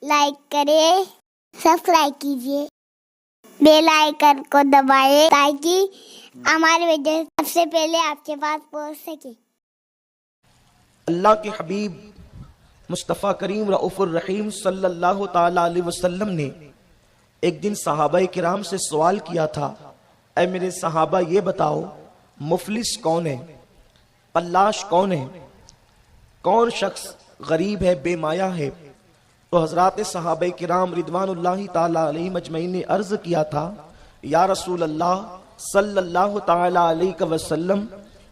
Like کریں، subscribe کیجیے، bell icon کو دبائیں تاکہ ہماری ویڈیو سب سے پہلے آپ کے پاس پہنچ سکے۔ اللہ کے حبیب مصطفیٰ کریم رؤوف الرحیم صلی اللہ تعالی علیہ وسلم نے ایک دن صحابہ کرام سے سوال کیا تھا، اے میرے صحابہ یہ بتاؤ مفلس کون ہے، پلاش کون ہے، کون شخص غریب ہے، بے مایہ ہے؟ تو حضرات صحابہ کرام رضوان اللہ تعالی علیہ مجمعین نے عرض کیا تھا، یا رسول اللہ صلی اللہ تعالی علیہ وسلم،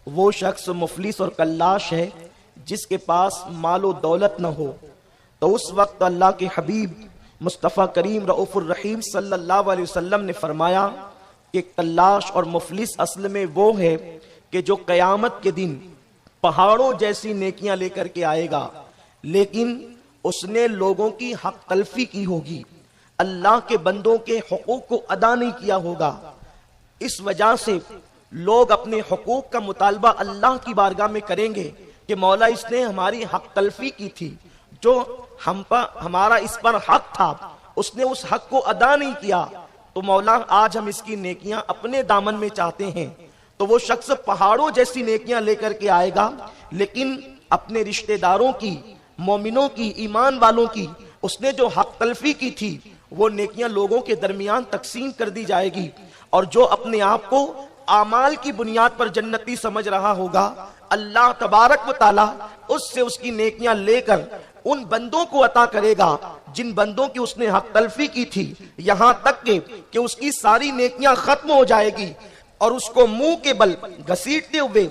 وہ شخص مفلس اور کلاش ہے جس کے پاس مال و دولت نہ ہو۔ تو اس وقت اللہ کے حبیب مصطفیٰ کریم رؤوف الرحیم صلی اللہ علیہ وسلم نے فرمایا کہ کلاش اور مفلس اصل میں وہ ہے کہ جو قیامت کے دن پہاڑوں جیسی نیکیاں لے کر کے آئے گا، لیکن اس نے لوگوں کی حق تلفی کی ہوگی، اللہ کے بندوں کے حقوق کو ادا نہیں کیا ہوگا۔ اس وجہ سے لوگ اپنے حقوق کا مطالبہ اللہ کی بارگاہ میں کریں گے کہ مولا اس نے ہماری حق تلفی کی تھی، جو ہمارا اس پر حق تھا اس نے اس حق کو ادا نہیں کیا، تو مولا آج ہم اس کی نیکیاں اپنے دامن میں چاہتے ہیں۔ تو وہ شخص پہاڑوں جیسی نیکیاں لے کر کے آئے گا، لیکن اپنے رشتہ داروں کی، مومنوں کی، ایمان والوں کی اس نے جو حق تلفی کی تھی وہ نیکیاں لوگوں کے درمیان تقسیم کر دی جائے گی، اور جو اپنے آپ کو اعمال کی بنیاد پر جنتی سمجھ رہا ہوگا، اللہ تبارک و تعالی اس سے اس کی نیکیاں لے کر ان بندوں کو عطا کرے گا جن بندوں کی اس نے حق تلفی کی تھی، یہاں تک کہ اس کی ساری نیکیاں ختم ہو جائے گی اور اس کو منہ کے بل گھسیٹتے ہوئے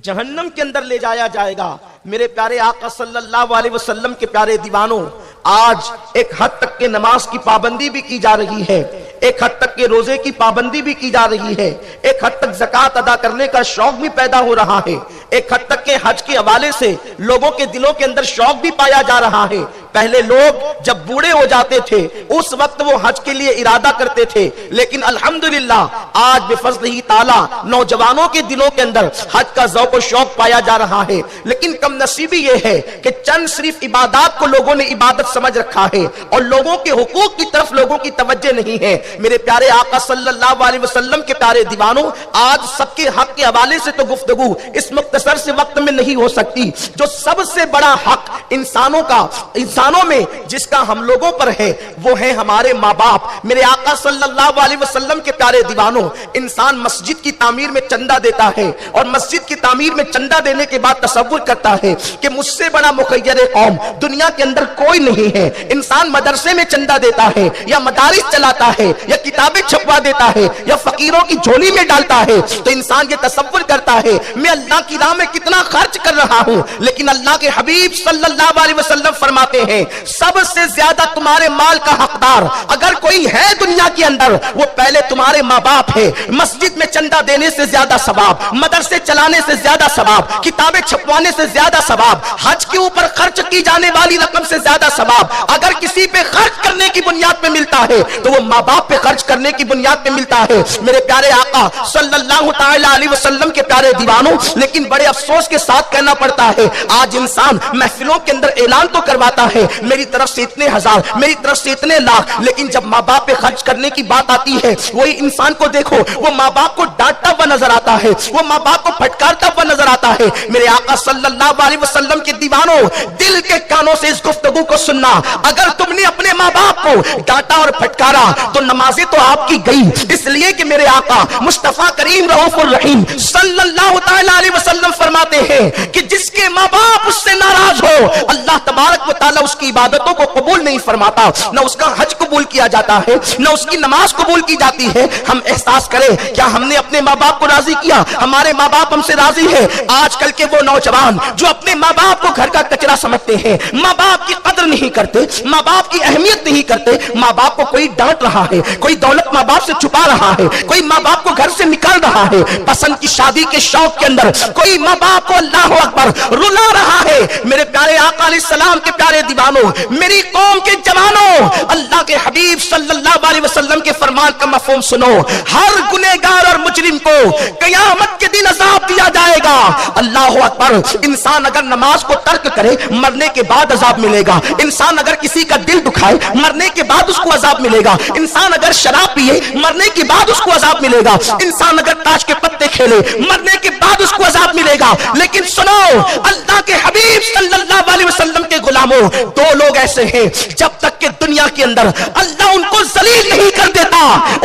جہنم کے اندر لے جایا جائے گا۔ میرے پیارے آقا صلی اللہ علیہ وسلم کے پیارے دیوانوں، آج ایک حد تک کہ نماز کی پابندی بھی کی جا رہی ہے، ایک حد تک کہ روزے کی پابندی بھی کی جا رہی ہے، ایک حد تک زکوٰۃ ادا کرنے کا شوق بھی پیدا ہو رہا ہے، ایک حد تک کہ حج کے حوالے سے لوگوں کے دلوں کے اندر شوق بھی پایا جا رہا ہے۔ پہلے لوگ جب بوڑھے ہو جاتے تھے اس وقت وہ حج کے لیے ارادہ کرتے تھے، لیکن الحمدللہ آج بفضل ہی تعالی نوجوانوں کے دلوں کے اندر حج کا ذوق و شوق پایا جا رہا ہے۔ لیکن کم نصیبی یہ ہے کہ چند صرف عبادات کو لوگوں نے عبادت سمجھ رکھا ہے اور لوگوں کے حقوق کی طرف لوگوں کی توجہ نہیں ہے۔ میرے پیارے آقا صلی اللہ علیہ وسلم کے پیارے دیوانوں، آج سب کے حق کے حوالے سے تو گفتگو اس مختصر سے وقت میں نہیں ہو سکتی۔ جو سب سے بڑا حق انسانوں میں جس کا ہم لوگوں پر ہے وہ ہے ہمارے ماں باپ۔ میرے آقا صلی اللہ علیہ وسلم کے پیارے دیوانوں، انسان مسجد کی تعمیر میں چندہ دیتا ہے اور مسجد کی تعمیر میں چندہ دینے کے بعد تصور کرتا ہے کہ مجھ سے بڑا مخیر قوم دنیا کے اندر کوئی نہیں ہے۔ انسان مدرسے میں چندہ دیتا ہے یا مدارس چلاتا ہے یا کتابیں چھپوا دیتا ہے یا فقیروں کی جھولی میں ڈالتا ہے، تو انسان یہ تصور کرتا ہے میں اللہ کی راہ میں کتنا خرچ کر رہا ہوں، لیکن اللہ کے حبیب صلی اللہ علیہ وسلم فرماتے ہیں سب سے زیادہ تمہارے مال کا حقدار اگر کوئی ہے دنیا کے اندر وہ پہلے تمہارے ماں باپ ہے۔ مسجد میں چندہ دینے سے زیادہ ثواب، مدرسے چلانے سے زیادہ ثواب، کتابیں چھپوانے سے زیادہ ثواب، حج کے اوپر خرچ کی جانے والی رقم سے زیادہ ثواب اگر کسی پہ خرچ کرنے کی بنیاد پہ ملتا ہے تو وہ ماں باپ پہ خرچ کرنے کی بنیاد پہ ملتا ہے۔ میرے پیارے آقا صلی اللہ تعالی علیہ وسلم کے پیارے دیوانوں، لیکن بڑے افسوس کے ساتھ کہنا پڑتا ہے آج انسان محفلوں کے اندر اعلان تو کرواتا ہے میری طرف سے اتنے ہزار، میری طرف سے اتنے لاکھ، لیکن جب ماں باپ پہ خرچ کرنے کی بات آتی ہے وہی انسان کو دیکھو وہ ماں باپ کو ڈانٹتا ہوا نظر آتا ہے، وہ ماں باپ کو پھٹکارتا ہوا نظر آتا ہے۔ میرے آقا صلی اللہ علیہ وسلم کے دیوانوں، دل کے کانوں سے اس گفتگو کو سننا، اگر تم نے اپنے ماں باپ کو ڈانٹا اور پھٹکارا تو نمازیں تو آپ کی گئی، اس لیے کہ میرے آقا مصطفیٰ کریم رؤوف الرحیم صلی اللہ تعالی علیہ وسلم فرماتے ہیں کہ جس کے ماں باپ اس سے ناراض ہو اللہ تبارک و تعالی اس کی عبادتوں کو قبول نہیں فرماتا، نہ اس کا حج قبول کیا جاتا ہے نہ اس کی نماز قبول کی جاتی ہے۔ ہم احساس کریں کیا ہم نے اپنے ماں باپ کو راضی کیا؟ ہمارے ماں باپ ہم سے راضی ہے؟ آج کل کے وہ نوجوان جو اپنے ماں باپ کو گھر کا کچرا سمجھتے ہیں، ماں باپ کی قدر نہیں کرتے، ماں باپ کی اہمیت نہیں کرتے، ماں باپ کو کوئی ڈانٹ رہا ہے، کوئی دولت ماں باپ سے چھپا رہا ہے، کوئی ماں باپ کو گھر سے نکال رہا ہے، پسند کی شادی کے شوق کے اندر کوئی ماں باپ کو اللہ اکبر رلا رہا ہے۔ میرے پیارے آقا علیہ السلام کے پیارے دیوانوں، میری قوم کے جوانوں، اللہ کے حبیب صلی اللہ علیہ وسلم کے فرمان کا مفہوم سنو، ہر گنہگار اور مجرم کو قیامت کے دن عذاب دیا جائے گا۔ اللہ اکبر، انسان اگر نماز کو ترک کرے مرنے کے بعد عذاب ملے گا، انسان اگر کسی کا دل دل دکھائے مرنے کے بعد اس کو عذاب ملے گا. انسان اگر شراب پیے مرنے کے بعد اس کو عذاب ملے گا. انسان اگر تاش کے پتے کھیلے مرنے کے بعد اس کو عذاب ملے گا. لیکن سنو اللہ کے حبیب صلی اللہ علیہ وسلم کے غلاموں, دو لوگ ایسے ہیں جب تک کہ دنیا کے اندر اللہ ان کو ذلیل نہیں کر دیتا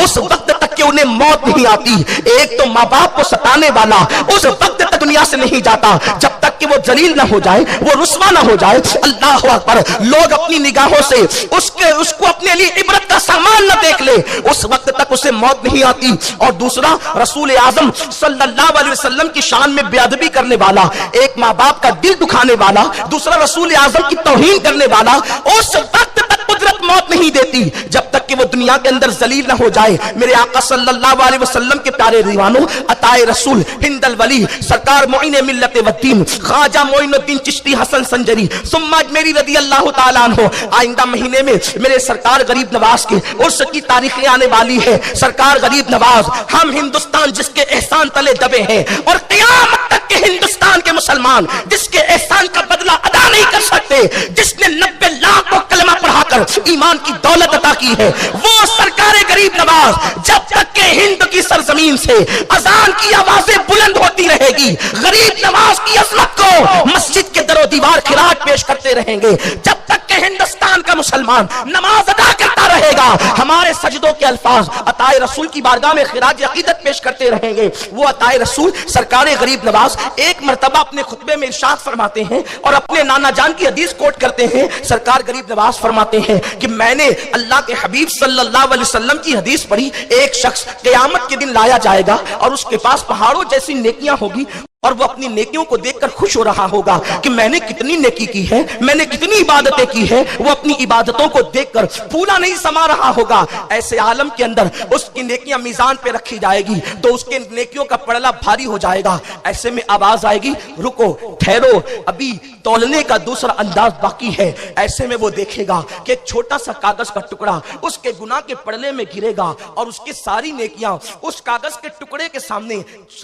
اس وقت تک کہ انہیں موت نہیں آتی. ایک تو ماں باپ کو ستانے والا اس وقت تک دنیا سے نہیں جاتا جب تک کہ وہ ذلیل نہ ہو جائے, وہ رسوا نہ ہو جائے. اللہ اکبر. لوگ اپنی نگاہوں سے اس کو اپنے لیے عبرت کا سامان نہ دیکھ لے اس وقت تک اسے موت نہیں آتی. اور دوسرا, رسول اعظم صلی اللہ علیہ وسلم کی شان میں بے ادبی کرنے والا, ایک ماں باپ کا دل دکھانے والا, دوسرا رسول اعظم کی توہین کرنے والا, اس وقت تک قدرت موت نہیں دیتی جب تک کہ وہ دنیا کے اندر ذلیل نہ ہو جائے. میرے آقا صلی اللہ علیہ وسلم کے پیارے دیوانوں, عطائے رسول ہند الولی سرکار معین ملت والدین خواجہ معین الدین چشتی حسن سنجری ثم اجمیری رضی اللہ تعالیٰ عنہ آئندہ مہینے میں میرے سرکار غریب نواز کے عرس کی تاریخیں آنے والی ہے. سرکار غریب نواز, ہم ہندوستان جس کے احسان تلے دبے ہیں اور قیامت تک کے ہندوستان کے مسلمان جس کے احسان کا بدلہ ادا نہیں کر سکتے, جس نے 90 لاکھ کو کلمہ پڑھا کر ایمان کی دولت عطا کی ہے, وہ سرکار غریب نواز جب تک کہ ہند کی سرزمین سے اذان کی آوازیں بلند ہوتی رہے گی, غریب نواز کی عظمت کو مسجد کے در و دیوار خراج پیش کرتے رہیں گے. جب تک کہ ہندوستان کا مسلمان نماز ادا کرتا رہے گا, ہمارے سجدوں کے الفاظ عطائے رسول کی بارگاہ میں خراج عقیدت پیش کرتے رہیں گے. وہ عطائے رسول سرکار غریب نواز ایک مرتبہ اپنے خطبے میں ارشاد فرماتے ہیں اور اپنے نانا جان کی حدیث کوٹ کرتے ہیں. سرکار غریب نواز فرماتے ہیں کہ میں نے اللہ کے حبیب صلی اللہ علیہ وسلم کی حدیث پڑھی, ایک شخص قیامت کے دن لایا جائے گا اور اس کے پاس پہاڑوں جیسی نیکیاں ہوگی اور وہ اپنی نیکیوں کو دیکھ کر خوش ہو رہا ہوگا کہ میں نے کتنی نیکی کی ہے, میں نے کتنی عبادتیں کی ہے. وہ اپنی عبادتوں کو دیکھ کر پھولا نہیں سما رہا ہوگا. ایسے عالم کے اندر اس کی نیکیاں میزان پہ رکھی جائے گی تو اس کے نیکیوں کا پڑلا بھاری ہو جائے گا. ایسے میں آواز آئے گی, رکو ٹھہرو, ابھی تولنے کا دوسرا انداز باقی ہے. ایسے میں وہ دیکھے گا کہ ایک چھوٹا سا کاغذ کا ٹکڑا اس کے گناہ کے پڑلے میں گرے گا اور اس کی ساری نیکیاں اس کاغذ کے ٹکڑے کے سامنے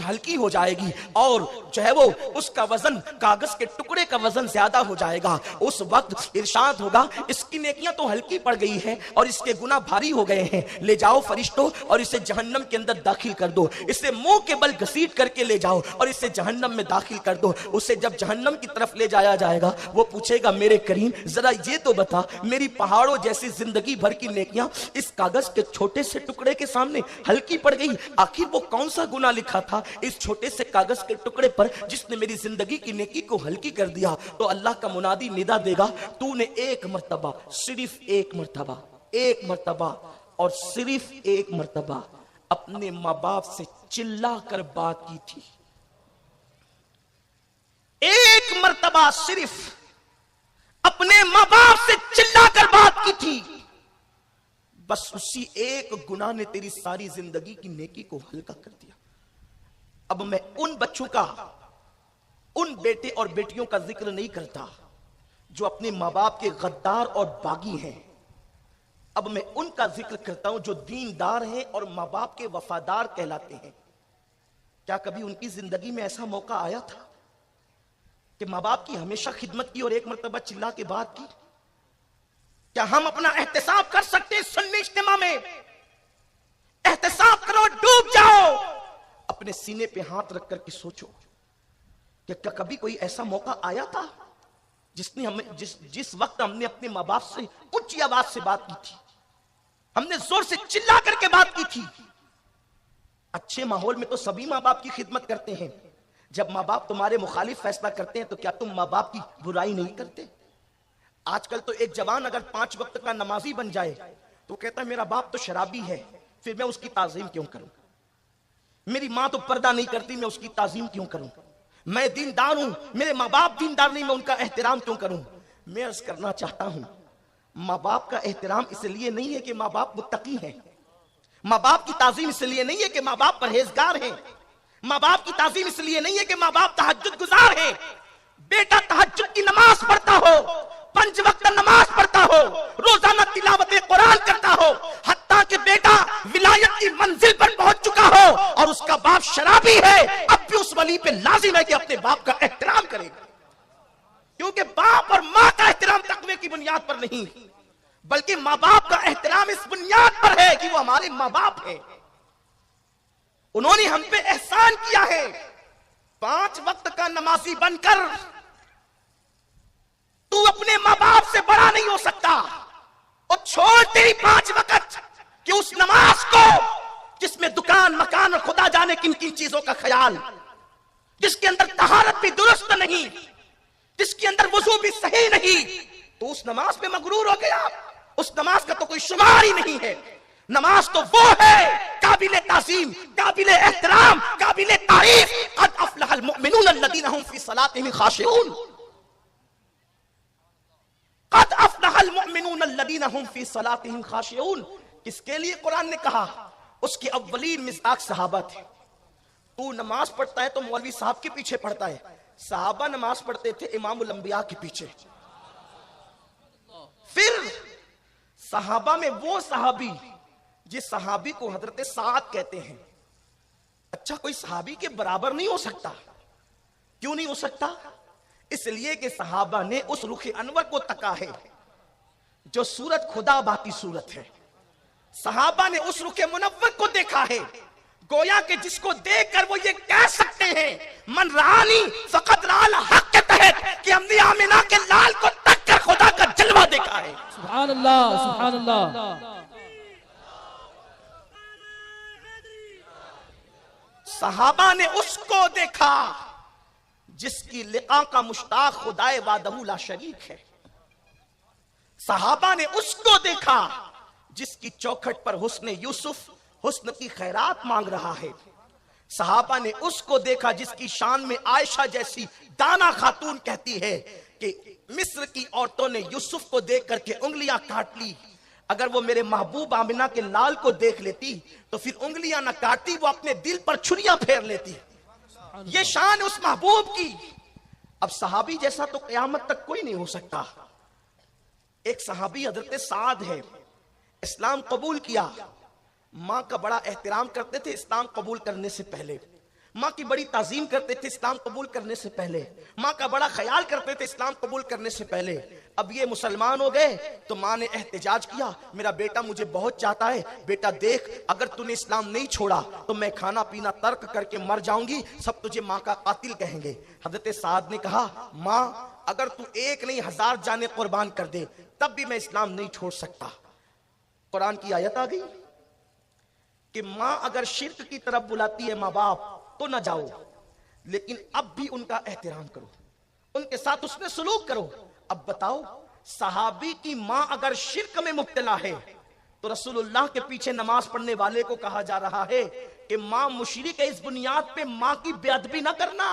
ہلکی ہو جائے گی اور جو ہے وہ اس کا وزن کاغذ کے ٹکڑے کا وزن زیادہ ہو جائے گا. اس وقت ارشاد ہوگا اس کی نیکیاں تو ہلکی پڑ گئی ہے اور اس کے گناہ بھاری ہو گئے ہیں, لے جاؤ فرشتوں اور اسے جہنم کے اندر داخل کر دو, اسے منہ کے بل گھسیٹ کر کے لے جاؤ اور اسے جہنم میں داخل کر دو. اسے جب جہنم کی طرف لے جایا جائے گا وہ پوچھے گا, میرے کریم ذرا یہ تو بتا, میری پہاڑوں جیسی زندگی بھر کی نیکیاں اس کاغذ کے چھوٹے سے ٹکڑے کے سامنے ہلکی پڑ گئی, آخر وہ کون سا گناہ لکھا تھا اس چھوٹے سے کاغذ کے ٹکڑے پر جس نے میری زندگی کی نیکی کو ہلکی کر دیا. تو اللہ کا منادی ندا دے گا, تو نے ایک مرتبہ, صرف ایک مرتبہ اور صرف ایک مرتبہ اپنے ماں باپ سے چلا کر بات کی تھی. ایک مرتبہ صرف اپنے ماں باپ سے چلا کر بات کی تھی, بس اسی ایک گناہ نے تیری ساری زندگی کی نیکی کو ہلکا کر دیا. اب میں ان بچوں کا, ان بیٹے اور بیٹیوں کا ذکر نہیں کرتا جو اپنے ماں باپ کے غدار اور باغی ہیں. اب میں ان کا ذکر کرتا ہوں جو دیندار ہیں اور ماں باپ کے وفادار کہلاتے ہیں. کیا کبھی ان کی زندگی میں ایسا موقع آیا تھا کہ ماں باپ کی ہمیشہ خدمت کی اور ایک مرتبہ چلا کے بات کی؟ کیا ہم اپنا احتساب کر سکتے سنی اجتماع میں؟ احتساب کرو, ڈوب جاؤ, اپنے سینے پہ ہاتھ رکھ کر کے سوچو کہ کیا کبھی کوئی ایسا موقع آیا تھا جس وقت ہم نے اپنے ماں باپ سے اونچی آواز سے بات کی تھی, ہم نے زور سے چلا کر کے بات کی تھی؟ اچھے ماحول میں تو سبھی ماں باپ کی خدمت کرتے ہیں. جب ماں باپ تمہارے مخالف فیصلہ کرتے ہیں تو کیا تم ماں باپ کی برائی نہیں کرتے؟ آج کل تو ایک جوان اگر 5 وقت کا نمازی بن جائے تو کہتا ہے میرا باپ تو شرابی ہے, پھر میں اس کی تعظیم کیوں کروں؟ میری ماں تو پردہ نہیں کرتی, میں اس کی تعظیم کیوں کروں؟ میں دیندار ہوں, میرے ماں باپ دیندار نہیں, میں ان کا احترام کیوں کروں؟ میں عرض کرنا چاہتا ہوں, ماں باپ کا احترام اس لیے نہیں ہے کہ ماں باپ متقی ہیں, ماں باپ کی تعظیم اس لیے نہیں ہے کہ ماں باپ پرہیزگار ہیں, ماں باپ کی تعظیم اس لیے نہیں ہے کہ ماں باپ تہجد گزار ہیں. بیٹا تہجد کی نماز پڑھتا ہو, 5 وقت نماز پڑھتا ہو, روزانہ تلاوت قرآن کرتا ہو, حتیٰ کہ بیٹا ولایت کی منزل پر پہنچ چکا ہو اور اس کا باپ شرابی ہے, اب بھی اس ولی پہ لازم ہے کہ اپنے باپ کا احترام کرے, کیونکہ باپ اور ماں کا احترام تقوی کی بنیاد پر نہیں, بلکہ ماں باپ کا احترام اس بنیاد پر ہے کہ وہ ہمارے ماں باپ ہیں، انہوں نے ہم پہ احسان کیا ہے۔ 5 وقت کا نمازی بن کر تو اپنے ماں باپ سے بڑا نہیں ہو سکتا، اور چھوڑ تیری 5 وقت کہ اس نماز کو جس میں دکان مکان اور خدا جانے کن کن چیزوں کا خیال، جس کے اندر طہارت بھی درست نہیں، جس کے اندر وضو بھی صحیح نہیں، تو اس نماز پہ مغرور ہو گیا۔ اس نماز کا تو کوئی شمار ہی نہیں ہے۔ نماز تو وہ ہے قابل تعظیم، قابل احترام، قابل تعریف۔ قد افلح المؤمنون الذين هم في صلاتهم خاشعون، قد افلح المؤمنون الذين هم في صلاتهم خاشعون۔ کس کے لیے قرآن نے کہا؟ اس کے اولین مصداق صحابہ تھے۔ تو نماز پڑھتا ہے تو مولوی صاحب کے پیچھے پڑھتا ہے، صحابہ نماز پڑھتے تھے امام الانبیاء کے پیچھے۔ پھر صحابہ میں وہ صحابی جس صحابی کو حضرت سعد کہتے ہیں، اچھا کوئی صحابی کے برابر نہیں ہو سکتا۔ کیوں نہیں ہو سکتا؟ اس لیے کہ صحابہ نے اس رخ انور کو تکا ہے جو صورت خدا باقی صورت ہے۔ صحابہ نے اس رخ منور کو دیکھا ہے، گویا کہ جس کو دیکھ کر وہ یہ کہہ سکتے ہیں من رانی فقط رال حق کے تحت، کہ ہم نے آمنہ کے لال کو تک کر خدا کا جلوہ دیکھا ہے۔ سبحان اللہ، سبحان اللہ۔ صحابہ نے اس کو دیکھا جس کی لقاء کا مشتاق خدائے وحدہ لا شریک ہے۔ صحابہ نے اس کو دیکھا جس کی چوکھٹ پر حسن یوسف حسن کی خیرات مانگ رہا ہے۔ صحابہ نے اس کو دیکھا جس کی شان میں عائشہ جیسی دانا خاتون کہتی ہے کہ مصر کی عورتوں نے یوسف کو دیکھ کر کے انگلیاں کاٹ لی، اگر وہ میرے محبوب آمنہ کے لال کو دیکھ لیتی تو پھر انگلیاں نہ کاٹتی، وہ اپنے دل پر چھریاں پھیر لیتی۔ یہ شان اس محبوب کی۔ اب صحابی جیسا تو قیامت تک کوئی نہیں ہو سکتا۔ ایک صحابی حضرت سعد ہے، اسلام قبول کیا، ماں کا بڑا احترام کرتے تھے اسلام قبول کرنے سے پہلے، ماں کی بڑی تعظیم کرتے تھے اسلام قبول کرنے سے پہلے، ماں کا بڑا خیال کرتے تھے اسلام قبول کرنے سے پہلے۔ اب یہ مسلمان ہو گئے تو ماں نے احتجاج کیا، میرا بیٹا مجھے بہت چاہتا ہے، بیٹا دیکھ اگر تو نے اسلام نہیں چھوڑا تو میں کھانا پینا ترک کر کے مر جاؤں گی، سب تجھے ماں کا قاتل کہیں گے۔ حضرت سعد نے کہا ماں اگر تو 1 نہیں 1000 جانیں قربان کر دے تب بھی میں اسلام نہیں چھوڑ سکتا۔ قرآن کی آیت آ گئی کہ ماں اگر شرک کی طرف بلاتی ہے ماں باپ تو نہ جاؤ، لیکن اب بھی ان کا احترام کرو، ان کے ساتھ اس نے سلوک کرو۔ اب بتاؤ صحابی کی ماں اگر شرک میں مبتلا ہے تو رسول اللہ کے پیچھے نماز پڑھنے والے کو کہا جا رہا ہے کہ ماں مشرک ہے، اس بنیاد پہ ماں کی بے ادبی نہ کرنا،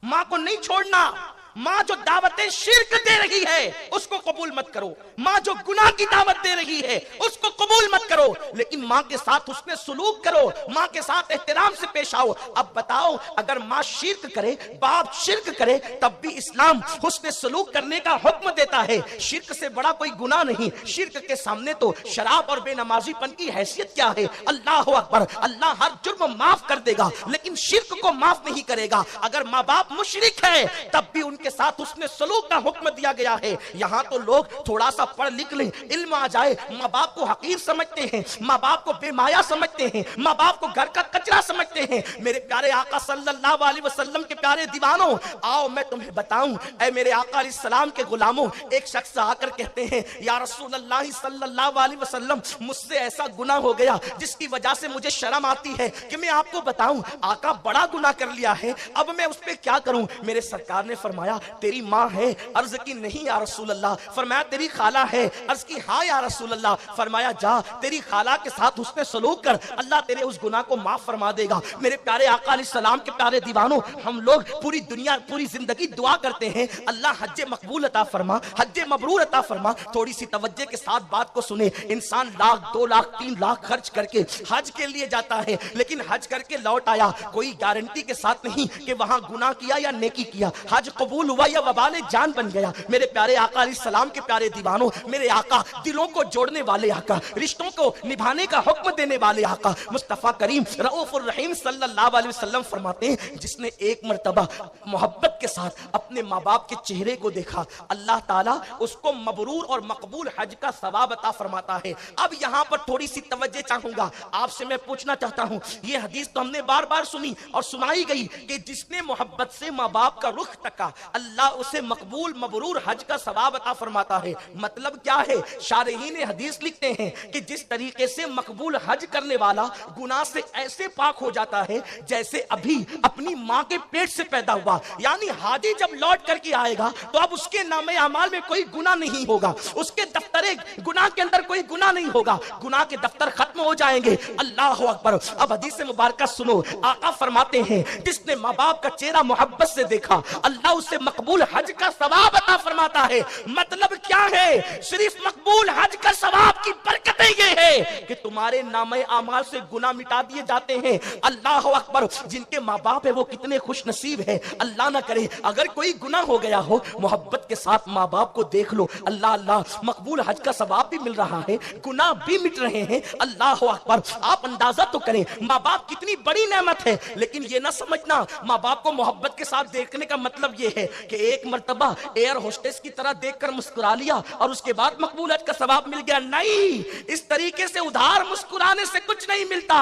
ماں کو نہیں چھوڑنا۔ ماں جو دعوت شرک دے رہی ہے اس کو قبول مت کرو، ماں جو گناہ کی دعوت دے رہی ہے اس کو قبول مت کرو، لیکن ماں کے ساتھ اس نے سلوک کرو، ماں کے ساتھ احترام سے پیش آؤ۔ اب بتاؤ اگر ماں شرک کرے، باپ شرک کرے، تب بھی اسلام حسن سلوک کرنے کا حکم دیتا ہے۔ شرک سے بڑا کوئی گناہ نہیں، شرک کے سامنے تو شراب اور بے نمازی پن کی حیثیت کیا ہے؟ اللہ اکبر، اللہ ہر جرم معاف کر دے گا لیکن شرک کو معاف نہیں کرے گا۔ اگر ماں باپ مشرک ہے تب بھی ان کے ساتھ اس نے سلوک کا حکم دیا گیا ہے۔ یہاں تو لوگ تھوڑا سا پڑھ لکھ لیں، علم آ جائے، ماں باپ کو حقیر سمجھتے ہیں، ماں باپ کو بے مایا سمجھتے ہیں، ماں باپ کو گھر کا کچرا سمجھتے ہیں۔ میرے پیارے آقا صلی اللہ علیہ وسلم کے پیارے دیوانوں، آؤ میں تمہیں بتاؤں، اے میرے آقا علیہ السلام کے غلاموں، ایک شخص آ کر کہتے ہیں یا رسول اللہ صلی اللہ علیہ وسلم مجھ سے ایسا گناہ ہو گیا جس کی وجہ سے مجھے شرم آتی ہے کہ میں آپ کو بتاؤں آقا بڑا گناہ کر لیا ہے، اب میں اس پہ کیا کروں؟ میرے سرکار نے فرمایا تیری ماں ہے؟ عرض کی نہیں یا رسول اللہ۔ فرمایا تیری خالہ ہے؟ عرض کی ہاں یا رسول اللہ۔ فرمایا جا تیری خالہ کے ساتھ اس نے سلوک کر، اللہ تیرے اس گناہ کو معاف فرما دے گا۔ میرے پیارے آقا علیہ السلام کے پیارے دیوانوں، ہم لوگ پوری دنیا پوری زندگی دعا کرتے ہیں اللہ حج مقبول عطا فرما، حج مبرور عطا فرما۔ تھوڑی سی توجہ کے ساتھ بات کو سنیں، انسان 1,00,000 2,00,000 3,00,000 خرچ کر کے حج کے لیے جاتا ہے، لیکن حج کر کے لوٹ آیا کوئی گارنٹی کے ساتھ نہیں کہ وہاں گناہ کیا یا نیکی کیا۔ حج قبول قبول ہوا یا وبال جان بن گیا۔ میرے پیارے آقا علیہ السلام کے پیارے دیوانوں، میرے آقا دلوں کو جوڑنے والے آقا، رشتوں کو نبھانے کا حکم دینے والے آقا مصطفیٰ کریم رؤوف الرحیم صلی اللہ علیہ وسلم فرماتے ہیں جس نے ایک مرتبہ محبت کے ساتھ اپنے ماں باپ کے چہرے کو دیکھا، اللہ تعالیٰ اس کو مبرور اور مقبول حج کا ثواب عطا فرماتا ہے۔ اب یہاں پر تھوڑی سی توجہ چاہوں گا، آپ سے میں پوچھنا چاہتا ہوں، یہ حدیث تو ہم نے بار بار سنی اور سنائی گئی کہ جس نے محبت سے ماں باپ کا رخ تکا اللہ اسے مقبول مبرور حج کا ثواب عطا فرماتا ہے۔ مطلب کیا ہے؟ شارحین حدیث لکھتے ہیں کہ جس طریقے سے مقبول حج کرنے والا گناہ سے ایسے پاک ہو جاتا ہے جیسے ابھی اپنی ماں کے پیٹ سے پیدا ہوا، یعنی حاجی جب لوٹ کر کے آئے گا تو اب اس کے نام اعمال میں کوئی گناہ نہیں ہوگا، اس کے دفتر گناہ کے اندر کوئی گناہ نہیں ہوگا، گناہ کے دفتر ختم ہو جائیں گے۔ اللہ اکبر۔ اب حدیث مبارکہ سنو، آقا فرماتے ہیں جس نے ماں باپ کا چہرہ محبت سے دیکھا اللہ اسے مقبول حج کا ثواب عطا فرماتا ہے۔ مطلب کیا ہے؟ صرف مقبول حج کا ثواب کی برکتیں یہ ہے کہ تمہارے نامہ اعمال سے گناہ مٹا دیے جاتے ہیں۔ اللہ اکبر۔ جن کے ماں باپ ہے وہ کتنے خوش نصیب ہے۔ اللہ نہ کرے اگر کوئی گناہ ہو گیا ہو، محبت کے ساتھ ماں باپ کو دیکھ لو، اللہ اللہ مقبول حج کا ثواب بھی مل رہا ہے، گناہ بھی مٹ رہے ہیں۔ اللہ اکبر۔ آپ اندازہ تو کریں ماں باپ کتنی بڑی نعمت ہے، لیکن یہ نہ سمجھنا ماں باپ کو محبت کے ساتھ دیکھنے کا مطلب یہ ہے کہ ایک مرتبہ ایئر ہوسٹس کی طرح دیکھ کر مسکرا لیا اور اس کے بعد مقبول حج کا ثواب مل گیا۔ نہیں، اس طریقے سے ادھار مسکرانے سے کچھ نہیں ملتا۔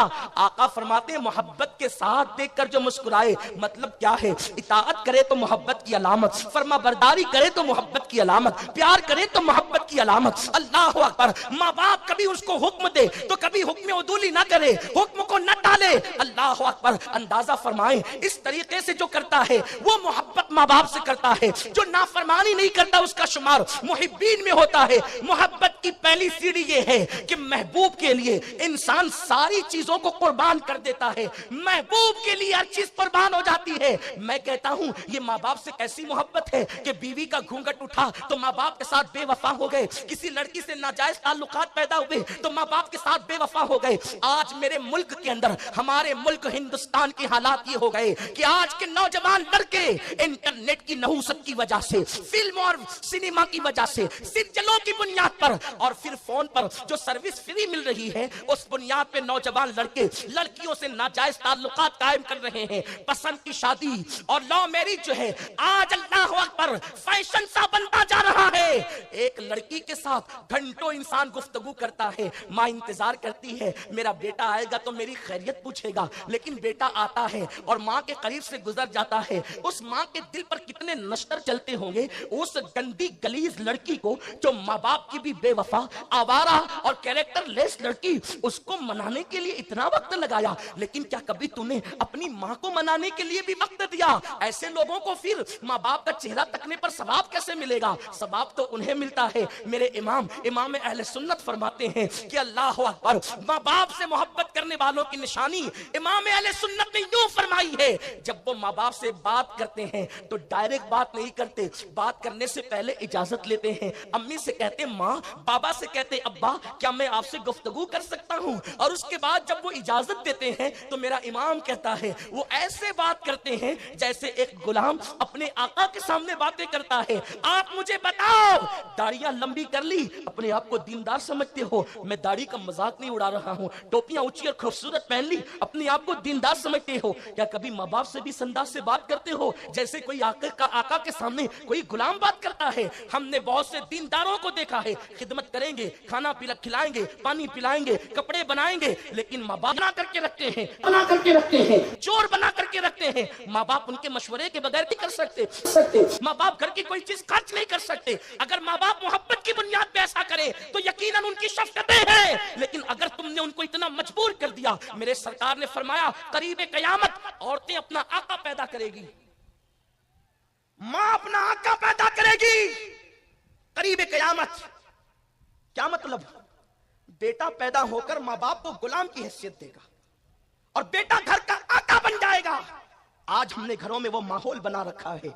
آقا فرماتے ہیں محبت کے ساتھ دیکھ کر جو مسکرائے، مطلب کیا ہے؟ اطاعت کرے تو محبت کی علامت، فرما برداری کرے تو محبت کی علامت، پیار کرے تو محبت کی علامت۔ اللہ اکبر۔ ماں باپ کبھی اس کو حکم دے تو کبھی حکم عدولی نہ کرے، حکم کو نہ ٹالے۔ اللہ اکبر۔ اندازہ فرمائیں اس طریقے سے جو کرتا ہے وہ محبت ماں باپ سے کرتا ہے، جو نافرمانی نہیں کرتا اس کا شمار محبین میں ہوتا ہے۔ محبت کی پہلی سیڑھی یہ ہے کہ محبوب کے لیے انسان ساری چیزوں کو قربان کر دیتا ہے، محبوب کے لیے ہر چیز قربان ہو جاتی ہے۔ میں کہتا ہوں یہ ماں باپ سے کیسی محبت ہے کہ بیوی کا گھونگھٹ اٹھا تو ماں باپ کے ساتھ بے وفا ہو گئے، کسی لڑکی سے ناجائز تعلقات پیدا ہوئے تو ماں باپ کے ساتھ بے وفا ہو گئے۔ آج میرے ملک کے اندر، ہمارے ملک ہندوستان کے حالات یہ ہو گئے کہ آج کے نوجوان لڑکے انٹرنیٹ کی نحوست کی وجہ سے، فلم اور سینما کی وجہ سے، سیریلوں کی بنیاد پر اور پھر فون پر جو سروس فری مل رہی ہے اس بنیاد پہ نوجوان لڑکے لڑکیوں سے ناجائز تعلقات قائم کر رہے ہیں۔ پسند کی شادی اور لو میرج جو ہے آج اللہ اکبر فیشن سا بنتا جا رہا ہے۔ ایک لڑکی کے ساتھ گھنٹوں انسان گفتگو کرتا ہے، ماں انتظار کرتی ہے میرا بیٹا آئے گا تو میری خیریت پوچھے گا، لیکن بیٹا آتا ہے اور ماں کے قریب سے گزر جاتا ہے، اس ماں کے دل پر کتنے نشتر چلتے ہوں گے اس گندی گلیز لڑکی کو جو ماں باپ کی بھی بے وفا، آوارہ اور کیریکٹر لیس لڑکی، اس کو منانے کے لیے اتنا وقت لگایا، لیکن کیا کبھی تم نے اپنی ماں کو منانے کے لیے بھی وقت دیا؟ ایسے لوگوں کو پھر ماں باپ کا چہرہ تکنے پر ثواب کیسے ملے گا؟ ثواب تو انہیں ملتا ہے۔ میرے امام اہل سنت فرماتے ہیں کہ اللہ اکبر، ماں باپ سے محبت کرنے والوں کی نشانی امام اہل سنت نے یوں فرمائی ہے، جب وہ ماں باپ سے بات کرتے ہیں تو ڈائریکٹ بات نہیں کرتے، بات کرنے سے پہلے اجازت لیتے ہیں۔ امی سے کہتے ماں، بابا سے کہتے ابا کیا میں آپ سے گفتگو کر سکتا ہوں؟ اور اس کے بعد جب وہ اجازت دیتے ہیں تو میرا امام کہتا ہے وہ ایسے بات کرتے ہیں جیسے ایک غلام اپنے آقا کے سامنے باتیں کرتا ہے۔ آپ مجھے بتاؤ، داڑیاں لمبی کر لی، اپنے آپ کو دیندار سمجھتے ہو، میں داڑھی کا مذاق نہیں اڑا رہا ہوں، ٹوپیاں اونچی اور خوبصورت پہن لی، اپنے آپ کو دیندار سمجھتے ہو، کیا کبھی ماں باپ سے بھی اس انداز سے بات کرتے ہو جیسے کوئی آقا کے سامنے کوئی غلام بات کرتا ہے؟ ہم نے بہت سے دینداروں کو دیکھا ہے، خدمت کریں گے، کھانا کھلائیں گے، پانی پلائیں گے، کپڑے بنائیں گے، لیکن ماں باپ بنا کر کے رکھتے ہیں، چور بنا کر کے رکھتے ہیں۔ ماں باپ ان کے مشورے کے بغیر نہیں کر سکتے، ماں باپ گھر کی کوئی چیز خرچ نہیں کر سکتے۔ اگر ماں باپ محبت کی بنیاد پہ ایسا کرے تو یقیناً ان کی شفقتیں ہیں، لیکن اگر تم نے ان کو اتنا مجبور کر دیا، میرے سرکار نے فرمایا قریب قیامت عورتیں اپنا آقا پیدا کرے گی، ماں اپنا آقا پیدا کرے گی قریب قیامت۔ کیا مطلب؟ بیٹا پیدا ہو کر ماں باپ کو غلام کی حیثیت دے گا اور بیٹا گھر کا آقا بن جائے گا۔ آج ہم نے گھروں میں وہ ماحول بنا رکھا ہے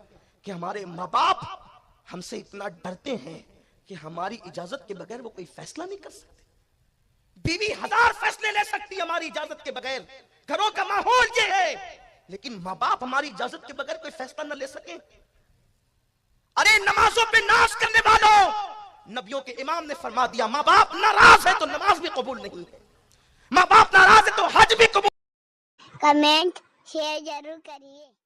کہ ہمارے ماں باپ ہم سے اتنا ڈرتے ہیں کہ ہماری اجازت کے بغیر وہ کوئی فیصلہ نہیں کر سکتے۔ بیوی 1000 فیصلے لے سکتی ہماری اجازت کے بغیر، گھروں کا ماحول یہ ہے، لیکن ماں باپ ہماری اجازت کے بغیر کوئی فیصلہ نہ لے سکیں۔ نمازوں پہ ناز کرنے والوں، نبیوں کے امام نے فرما دیا ماں باپ ناراض ہے تو نماز بھی قبول نہیں ہے، ماں باپ ناراض ہے تو حج بھی قبول۔ کمنٹ شیئر ضرور کریے۔